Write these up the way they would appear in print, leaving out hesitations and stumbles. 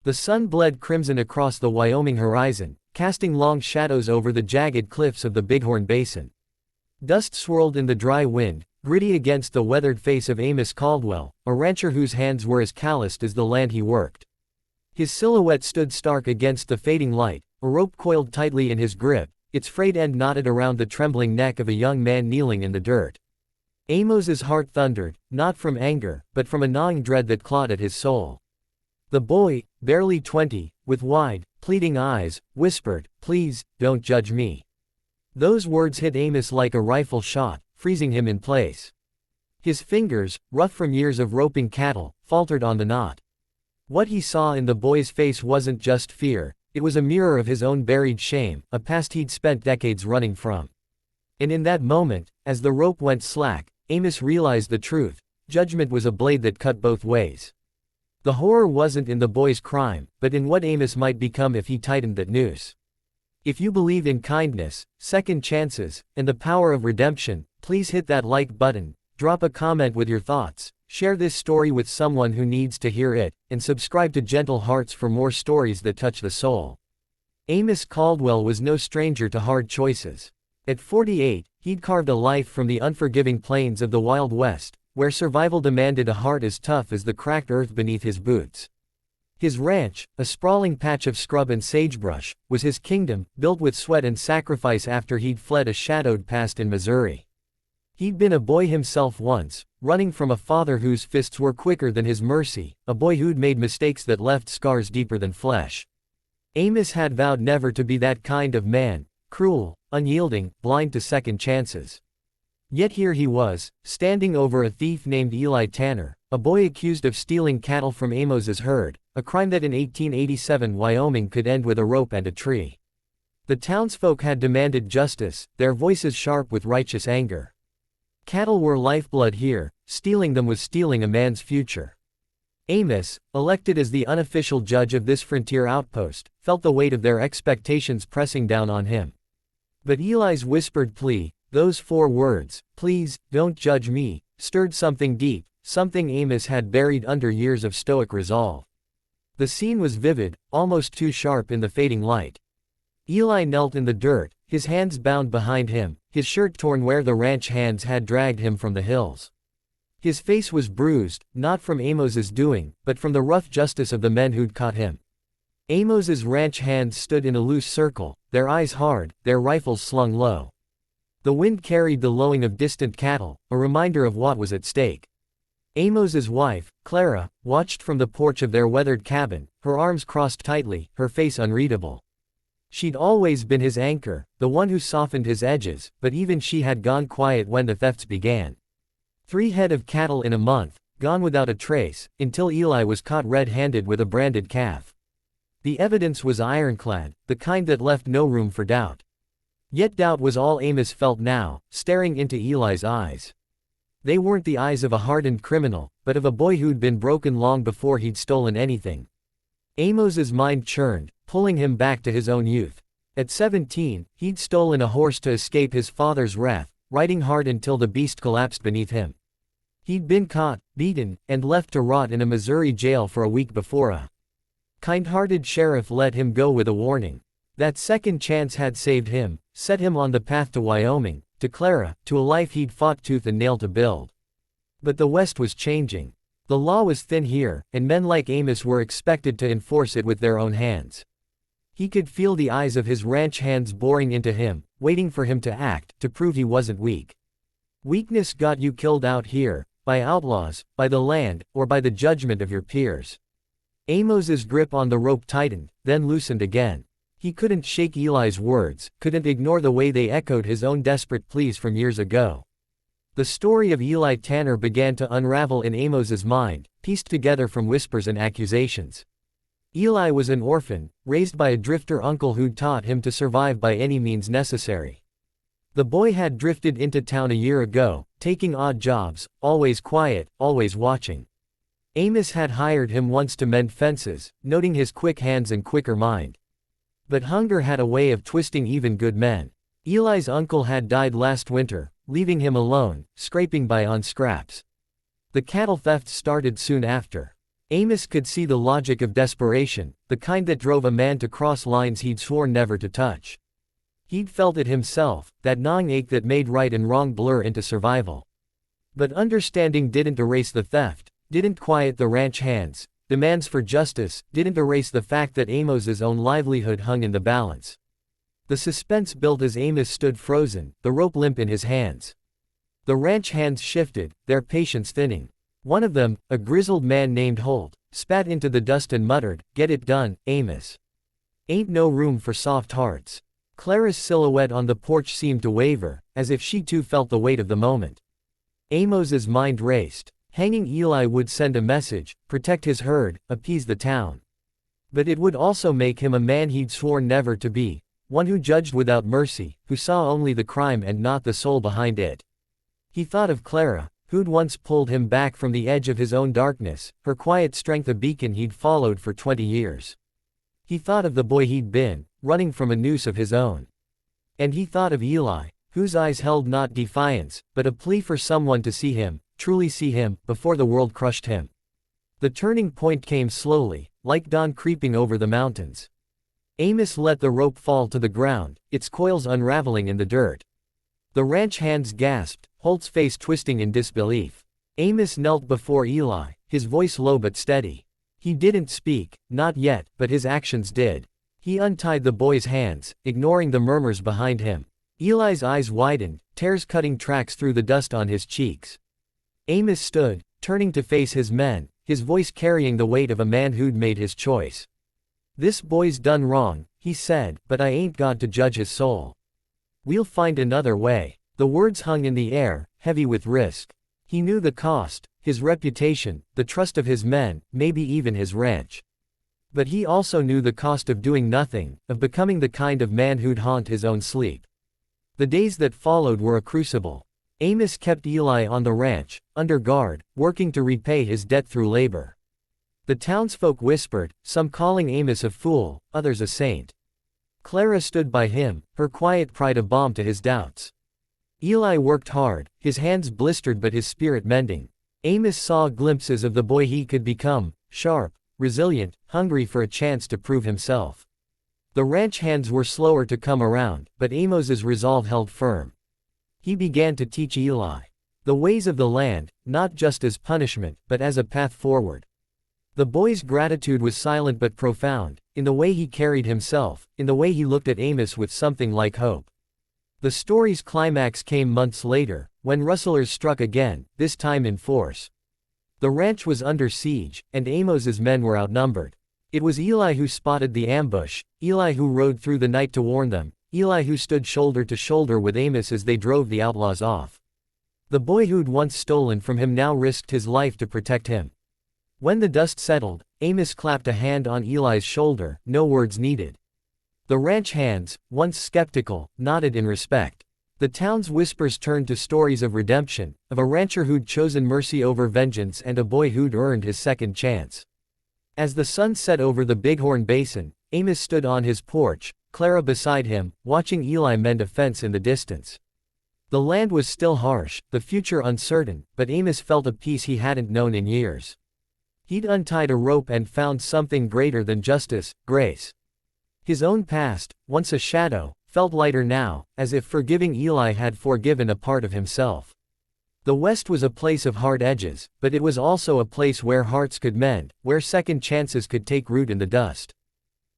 The sun bled crimson across the Wyoming horizon, casting long shadows over the jagged cliffs of the Bighorn Basin. Dust swirled in the dry wind, gritty against the weathered face of Amos Caldwell, a rancher whose hands were as calloused as the land he worked. His silhouette stood stark against the fading light, a rope coiled tightly in his grip, its frayed end knotted around the trembling neck of a young man kneeling in the dirt. Amos's heart thundered, not from anger, but from a gnawing dread that clawed at his soul. The boy, barely 20, with wide, pleading eyes, whispered, "Please, don't judge me." Those words hit Amos like a rifle shot, freezing him in place. His fingers, rough from years of roping cattle, faltered on the knot. What he saw in the boy's face wasn't just fear, it was a mirror of his own buried shame, a past he'd spent decades running from. And in that moment, as the rope went slack, Amos realized the truth: judgment was a blade that cut both ways. The horror wasn't in the boy's crime, but in what Amos might become if he tightened that noose. If you believe in kindness, second chances, and the power of redemption, please hit that like button, drop a comment with your thoughts, share this story with someone who needs to hear it, and subscribe to Gentle Hearts for more stories that touch the soul. Amos Caldwell was no stranger to hard choices. At 48, he'd carved a life from the unforgiving plains of the Wild West, where survival demanded a heart as tough as the cracked earth beneath his boots. His ranch, a sprawling patch of scrub and sagebrush, was his kingdom, built with sweat and sacrifice after he'd fled a shadowed past in Missouri. He'd been a boy himself once, running from a father whose fists were quicker than his mercy, a boy who'd made mistakes that left scars deeper than flesh. Amos had vowed never to be that kind of man, cruel, unyielding, blind to second chances. Yet here he was, standing over a thief named Eli Tanner, a boy accused of stealing cattle from Amos's herd, a crime that in 1887 Wyoming could end with a rope and a tree. The townsfolk had demanded justice, their voices sharp with righteous anger. Cattle were lifeblood here, stealing them was stealing a man's future. Amos, elected as the unofficial judge of this frontier outpost, felt the weight of their expectations pressing down on him. But Eli's whispered plea, those 4 words, "Please, don't judge me," stirred something deep, something Amos had buried under years of stoic resolve. The scene was vivid, almost too sharp in the fading light. Eli knelt in the dirt, his hands bound behind him, his shirt torn where the ranch hands had dragged him from the hills. His face was bruised, not from Amos's doing, but from the rough justice of the men who'd caught him. Amos's ranch hands stood in a loose circle, their eyes hard, their rifles slung low. The wind carried the lowing of distant cattle, a reminder of what was at stake. Amos's wife, Clara, watched from the porch of their weathered cabin, her arms crossed tightly, her face unreadable. She'd always been his anchor, the one who softened his edges, but even she had gone quiet when the thefts began. 3 head of cattle in a month, gone without a trace, until Eli was caught red-handed with a branded calf. The evidence was ironclad, the kind that left no room for doubt. Yet doubt was all Amos felt now, staring into Eli's eyes. They weren't the eyes of a hardened criminal, but of a boy who'd been broken long before he'd stolen anything. Amos's mind churned, pulling him back to his own youth. At 17, he'd stolen a horse to escape his father's wrath, riding hard until the beast collapsed beneath him. He'd been caught, beaten, and left to rot in a Missouri jail for a week before a kind-hearted sheriff let him go with a warning. That second chance had saved him, set him on the path to Wyoming, to Clara, to a life he'd fought tooth and nail to build. But the West was changing. The law was thin here, and men like Amos were expected to enforce it with their own hands. He could feel the eyes of his ranch hands boring into him, waiting for him to act, to prove he wasn't weak. Weakness got you killed out here, by outlaws, by the land, or by the judgment of your peers. Amos's grip on the rope tightened, then loosened again. He couldn't shake Eli's words, couldn't ignore the way they echoed his own desperate pleas from years ago. The story of Eli Tanner began to unravel in Amos's mind, pieced together from whispers and accusations. Eli was an orphan, raised by a drifter uncle who'd taught him to survive by any means necessary. The boy had drifted into town a year ago, taking odd jobs, always quiet, always watching. Amos had hired him once to mend fences, noting his quick hands and quicker mind. But hunger had a way of twisting even good men. Eli's uncle had died last winter, leaving him alone, scraping by on scraps. The cattle theft started soon after. Amos could see the logic of desperation, the kind that drove a man to cross lines he'd sworn never to touch. He'd felt it himself, that gnawing ache that made right and wrong blur into survival. But understanding didn't erase the theft, didn't quiet the ranch hands. Demands for justice didn't erase the fact that Amos's own livelihood hung in the balance. The suspense built as Amos stood frozen, the rope limp in his hands. The ranch hands shifted, their patience thinning. One of them, a grizzled man named Holt, spat into the dust and muttered, "Get it done, Amos. Ain't no room for soft hearts." Clara's silhouette on the porch seemed to waver, as if she too felt the weight of the moment. Amos's mind raced. Hanging Eli would send a message, protect his herd, appease the town. But it would also make him a man he'd sworn never to be, one who judged without mercy, who saw only the crime and not the soul behind it. He thought of Clara, who'd once pulled him back from the edge of his own darkness, her quiet strength a beacon he'd followed for 20 years. He thought of the boy he'd been, running from a noose of his own. And he thought of Eli, whose eyes held not defiance, but a plea for someone to see him, truly see him, before the world crushed him. The turning point came slowly, like dawn creeping over the mountains. Amos let the rope fall to the ground, its coils unraveling in the dirt. The ranch hands gasped, Holt's face twisting in disbelief. Amos knelt before Eli, his voice low but steady. He didn't speak, not yet, but his actions did. He untied the boy's hands, ignoring the murmurs behind him. Eli's eyes widened, tears cutting tracks through the dust on his cheeks. Amos stood, turning to face his men, his voice carrying the weight of a man who'd made his choice. "This boy's done wrong," he said, "but I ain't God to judge his soul. We'll find another way." The words hung in the air, heavy with risk. He knew the cost, his reputation, the trust of his men, maybe even his ranch. But he also knew the cost of doing nothing, of becoming the kind of man who'd haunt his own sleep. The days that followed were a crucible. Amos kept Eli on the ranch, under guard, working to repay his debt through labor. The townsfolk whispered, some calling Amos a fool, others a saint. Clara stood by him, her quiet pride a balm to his doubts. Eli worked hard, his hands blistered but his spirit mending. Amos saw glimpses of the boy he could become, sharp, resilient, hungry for a chance to prove himself. The ranch hands were slower to come around, but Amos's resolve held firm. He began to teach Eli the ways of the land, not just as punishment, but as a path forward. The boy's gratitude was silent but profound, in the way he carried himself, in the way he looked at Amos with something like hope. The story's climax came months later, when rustlers struck again, this time in force. The ranch was under siege, and Amos's men were outnumbered. It was Eli who spotted the ambush, Eli who rode through the night to warn them, Eli who stood shoulder to shoulder with Amos as they drove the outlaws off. The boy who'd once stolen from him now risked his life to protect him. When the dust settled, Amos clapped a hand on Eli's shoulder, no words needed. The ranch hands, once skeptical, nodded in respect. The town's whispers turned to stories of redemption, of a rancher who'd chosen mercy over vengeance and a boy who'd earned his second chance. As the sun set over the Bighorn Basin, Amos stood on his porch, Clara beside him, watching Eli mend a fence in the distance. The land was still harsh, the future uncertain, but Amos felt a peace he hadn't known in years. He'd untied a rope and found something greater than justice, grace. His own past, once a shadow, felt lighter now, as if forgiving Eli had forgiven a part of himself. The West was a place of hard edges, but it was also a place where hearts could mend, where second chances could take root in the dust.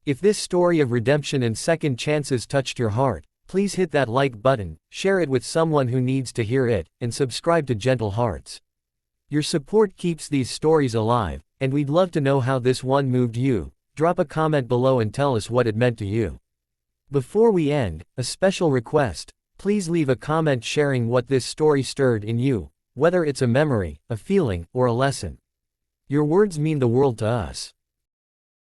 If this story of redemption and second chances touched your heart, please hit that like button, share it with someone who needs to hear it, and subscribe to Gentle Hearts. Your support keeps these stories alive, and we'd love to know how this one moved you. Drop a comment below and tell us what it meant to you. Before we end, a special request, please leave a comment sharing what this story stirred in you, whether it's a memory, a feeling, or a lesson. Your words mean the world to us.